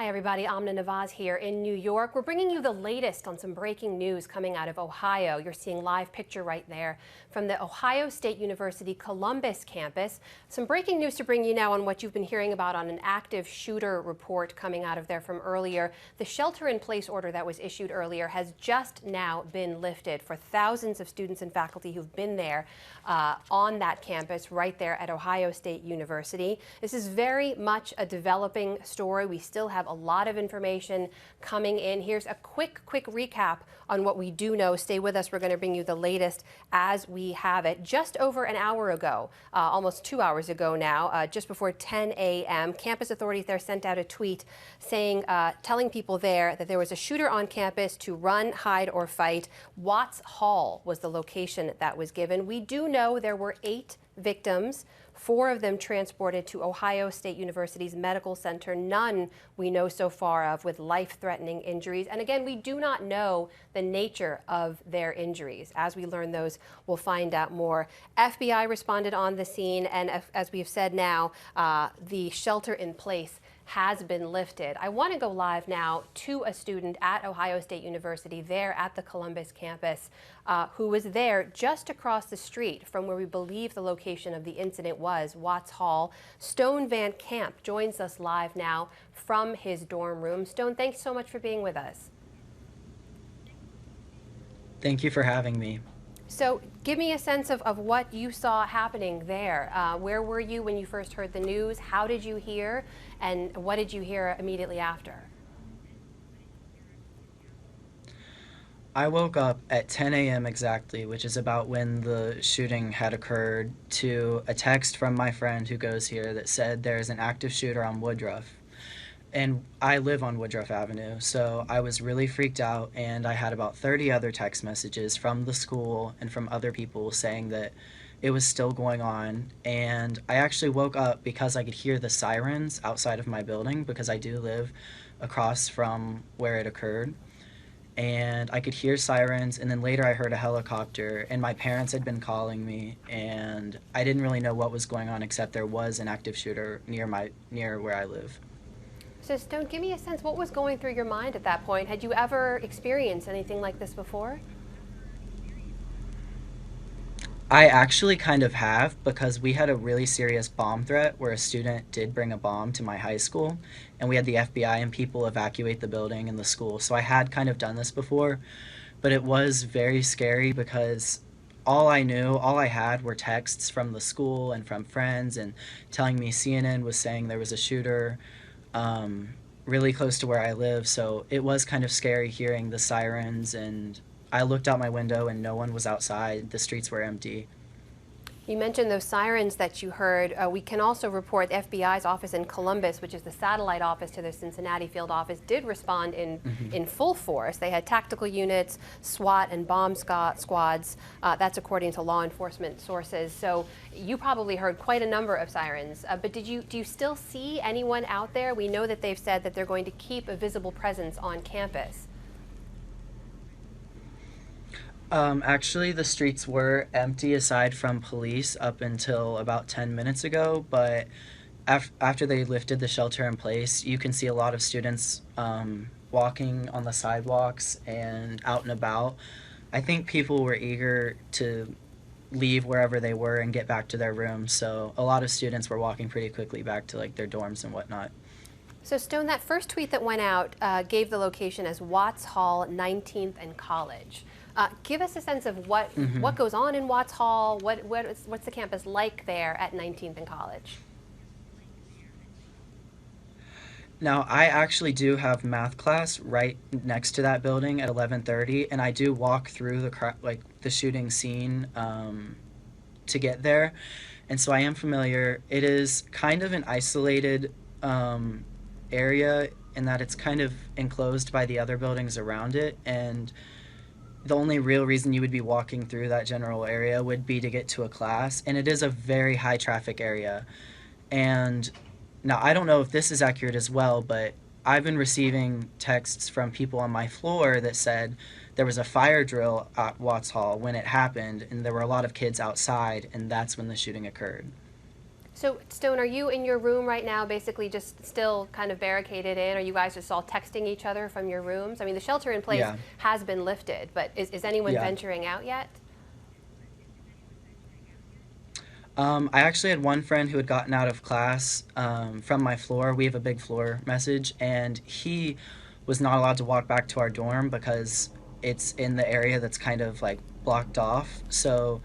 Hi everybody, Amna Nawaz here in New York. We're bringing you the latest on some breaking news coming out of Ohio. You're seeing live picture right there from the Ohio State University Columbus campus. Some breaking news to bring you now on what you've been hearing about on an active shooter report coming out of there from earlier. The shelter-in-place order that was issued earlier has just now been lifted for thousands of students and faculty who've been there on that campus right there at Ohio State University. This is very much a developing story. We still have a lot of information coming in. Here's a quick recap on what we do know. Stay with us. We're going to bring you the latest as we have it. Just over an hour ago, almost 2 hours ago now, just before 10 a.m., campus authorities there sent out a tweet saying, telling people there that there was a shooter on campus to run, hide, or fight. Watts Hall was the location that was given. We do know there were 8 victims. 4 of them transported to Ohio State University's medical center. None we know so far of with life-threatening injuries. And again, we do not know the nature of their injuries. As we learn those, we'll find out more. FBI responded on the scene, and as we've said now, the shelter in place has been lifted. I want to go live now to a student at Ohio State University there at the Columbus campus who was there just across the street from where we believe the location of the incident was, Watts Hall. Stone Van Camp joins us live now from his dorm room. Stone, thanks so much for being with us. Thank you for having me. So give me a sense of what you saw happening there. Where were you when you first heard the news? How did you hear? And what did you hear immediately after? I woke up at 10 a.m. exactly, which is about when the shooting had occurred, to a text from my friend who goes here that said there's an active shooter on Woodruff. And I live on Woodruff Avenue, so I was really freaked out, and I had about 30 other text messages from the school and from other people saying that it was still going on. And I actually woke up because I could hear the sirens outside of my building, because I do live across from where it occurred. And I could hear sirens, and then later I heard a helicopter, and my parents had been calling me, and I didn't really know what was going on except there was an active shooter near where I live. So Stone, give me a sense, what was going through your mind at that point? Had you ever experienced anything like this before? I actually kind of have, because we had a really serious bomb threat where a student did bring a bomb to my high school, and we had the FBI and people evacuate the building and the school. So I had kind of done this before, but it was very scary because all I had were texts from the school and from friends and telling me CNN was saying there was a shooter really close to where I live. So it was kind of scary hearing the sirens, and I looked out my window and no one was outside. The streets were empty. You mentioned those sirens that you heard. We can also report the FBI's office in Columbus, which is the satellite office to the Cincinnati field office, did respond in full force. They had tactical units, SWAT and bomb squads. That's according to law enforcement sources. So you probably heard quite a number of sirens. But do you still see anyone out there? We know that they've said that they're going to keep a visible presence on campus. Actually, the streets were empty aside from police up until about 10 minutes ago, but after they lifted the shelter in place, you can see a lot of students walking on the sidewalks and out and about. I think people were eager to leave wherever they were and get back to their rooms, so a lot of students were walking pretty quickly back to like their dorms and whatnot. So Stone, that first tweet that went out gave the location as Watts Hall, 19th and College. Give us a sense of what goes on in Watts Hall. What's the campus like there at 19th and College? Now, I actually do have math class right next to that building at 11:30, and I do walk through the shooting scene to get there, and so I am familiar. It is kind of an isolated area in that it's kind of enclosed by the other buildings around it, and the only real reason you would be walking through that general area would be to get to a class, and it is a very high traffic area. And now I don't know if this is accurate as well, but I've been receiving texts from people on my floor that said there was a fire drill at Watts Hall when it happened, and there were a lot of kids outside, and that's when the shooting occurred. So, Stone, are you in your room right now, basically just still kind of barricaded in? Are you guys just all texting each other from your rooms? I mean, the shelter in place Yeah, has been lifted, but is anyone yeah. venturing out yet? I actually had one friend who had gotten out of class from my floor. We have a big floor message, and he was not allowed to walk back to our dorm because it's in the area that's kind of like blocked off. So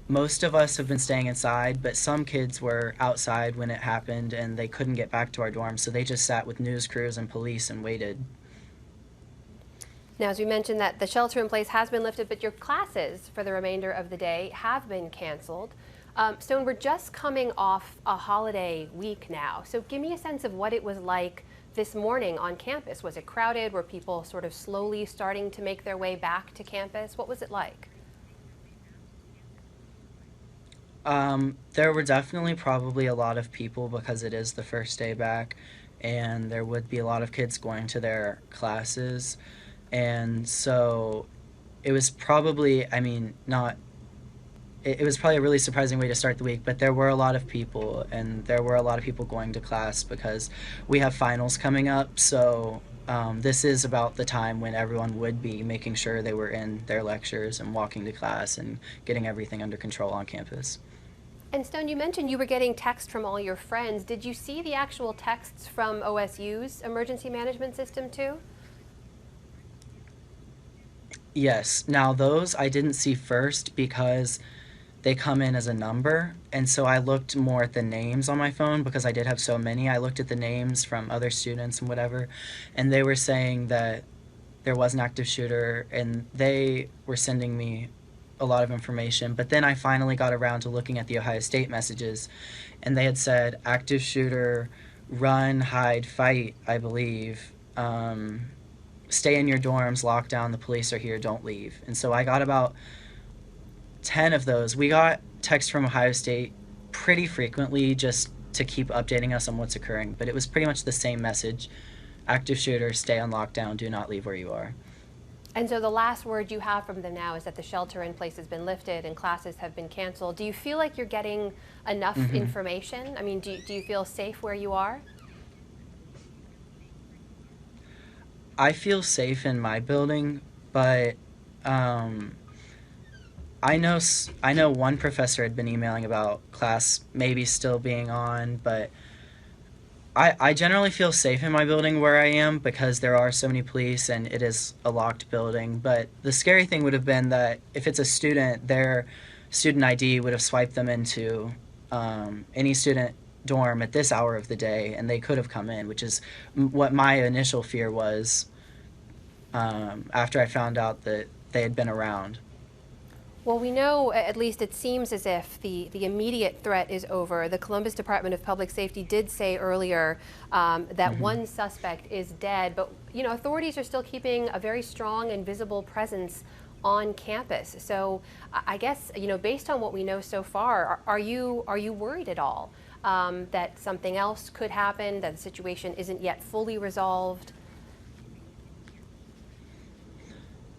most of us have been staying inside, but some kids were outside when it happened and they couldn't get back to our dorm, so they just sat with news crews and police and waited. Now, as we mentioned, that the shelter in place has been lifted, but your classes for the remainder of the day have been canceled. Stone, we're just coming off a holiday week now, so give me a sense of what it was like this morning on campus. Was it crowded? Were people sort of slowly starting to make their way back to campus? What was it like? There were definitely probably a lot of people because it is the first day back, and there would be a lot of kids going to their classes. And so it was probably, I mean, not, it was probably a really surprising way to start the week, but there were a lot of people, and there were a lot of people going to class because we have finals coming up. So this is about the time when everyone would be making sure they were in their lectures and walking to class and getting everything under control on campus. And Stone, you mentioned you were getting texts from all your friends. Did you see the actual texts from OSU's emergency management system too? Yes. Now, those I didn't see first because they come in as a number. And so I looked more at the names on my phone because I did have so many. I looked at the names from other students and whatever, and they were saying that there was an active shooter and they were sending me a lot of information. But then I finally got around to looking at the Ohio State messages, and they had said active shooter, run, hide, fight, I believe. Stay in your dorms, lock down, the police are here, don't leave. And so I got about 10 of those. We got texts from Ohio State pretty frequently just to keep updating us on what's occurring, but it was pretty much the same message. Active shooter, stay on lockdown, do not leave where you are. And so the last word you have from them now is that the shelter in place has been lifted and classes have been canceled. Do you feel like you're getting enough information? I mean, do you feel safe where you are? I feel safe in my building, but I know one professor had been emailing about class maybe still being on, but I generally feel safe in my building where I am because there are so many police and it is a locked building. But the scary thing would have been that if it's a student, their student ID would have swiped them into any student dorm at this hour of the day, and they could have come in, which is what my initial fear was after I found out that they had been around. Well, we know, at least it seems as if the immediate threat is over. The Columbus Department of Public Safety did say earlier that one suspect is dead, but authorities are still keeping a very strong and visible presence on campus. So I guess, based on what we know so far, are you worried at all that something else could happen, that the situation isn't yet fully resolved?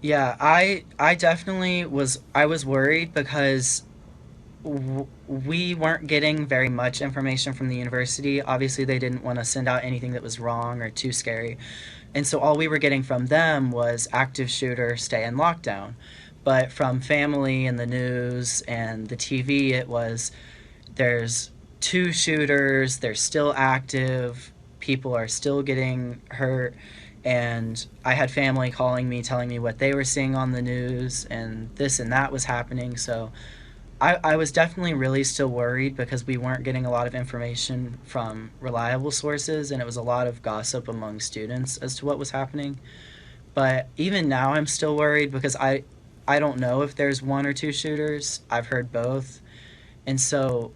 Yeah, I definitely was. I was worried because we weren't getting very much information from the university. Obviously, they didn't want to send out anything that was wrong or too scary. And so all we were getting from them was active shooter, stay in lockdown. But from family and the news and the TV, it was there's two shooters, they're still active, people are still getting hurt. And I had family calling me, telling me what they were seeing on the news, and this and that was happening. So I was definitely really still worried because we weren't getting a lot of information from reliable sources, and it was a lot of gossip among students as to what was happening. But even now, I'm still worried because I don't know if there's one or two shooters. I've heard both. And so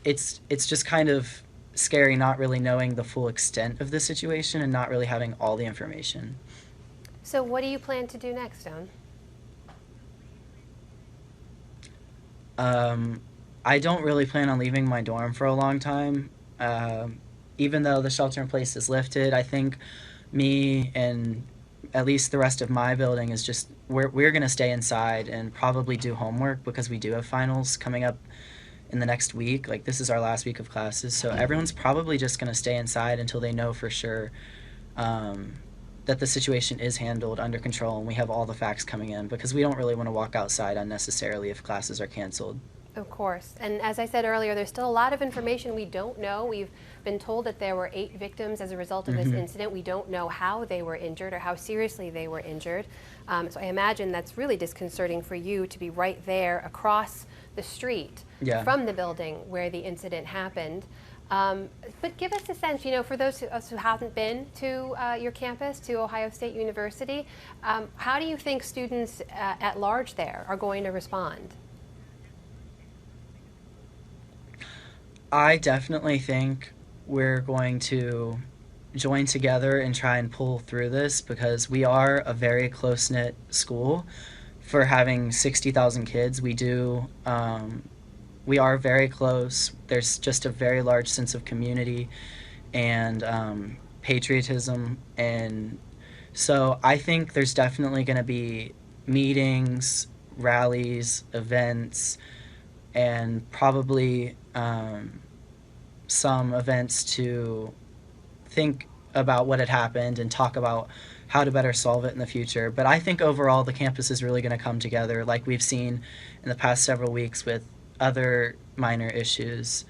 it's just kind of scary not really knowing the full extent of the situation and not really having all the information. So what do you plan to do next, Stone? I don't really plan on leaving my dorm for a long time. Even though the shelter in place is lifted, I think me and at least the rest of my building is just we're going to stay inside and probably do homework because we do have finals coming up in the next week. Like, this is our last week of classes, so everyone's probably just going to stay inside until they know for sure that the situation is handled under control and we have all the facts coming in, because we don't really want to walk outside unnecessarily if classes are canceled. Of course. And as I said earlier, there's still a lot of information we don't know. We've been told that there were 8 victims as a result of this incident. We don't know how they were injured or how seriously they were injured. So I imagine that's really disconcerting for you to be right there across the street from the building where the incident happened. But give us a sense, you know, for those of us who haven't been to your campus, to Ohio State University, how do you think students at large there are going to respond? I definitely think we're going to join together and try and pull through this, because we are a very close-knit school. For having 60,000 kids, we are very close. There's just a very large sense of community and patriotism, and so I think there's definitely going to be meetings, rallies, events, and probably some events to think about what had happened and talk about how to better solve it in the future. But I think overall the campus is really going to come together, like we've seen in the past several weeks with other minor issues.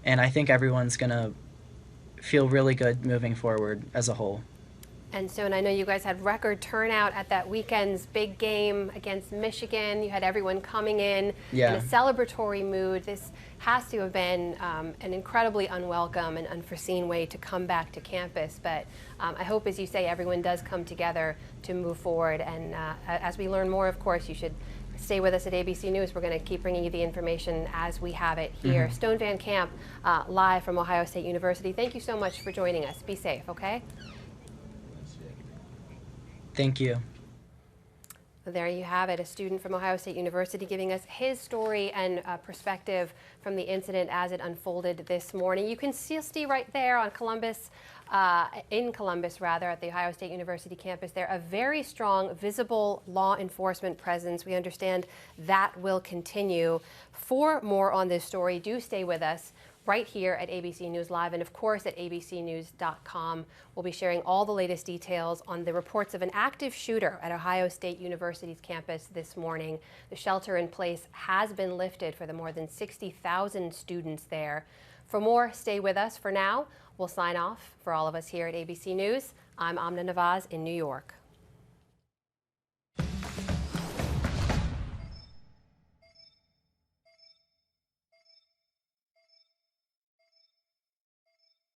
And I think everyone's going to feel really good moving forward as a whole. And so, and I know you guys had record turnout at that weekend's big game against Michigan. You had everyone coming in a celebratory mood. This has to have been an incredibly unwelcome and unforeseen way to come back to campus. But I hope, as you say, everyone does come together to move forward. And as we learn more, of course, you should stay with us at ABC News. We're going to keep bringing you the information as we have it here. Stone Van Camp, live from Ohio State University. Thank you so much for joining us. Be safe, okay? Thank you. There you have it, a student from Ohio State University giving us his story and perspective from the incident as it unfolded this morning. You can still see right there on Columbus, in Columbus rather, at the Ohio State University campus there, a very strong, visible law enforcement presence. We understand that will continue. For more on this story, do stay with us right here at ABC News Live, and of course at abcnews.com. We'll be sharing all the latest details on the reports of an active shooter at Ohio State University's campus this morning. The shelter in place has been lifted for the more than 60,000 students there. For more, stay with us. For now, we'll sign off. For all of us here at ABC News, I'm Amna Nawaz in New York.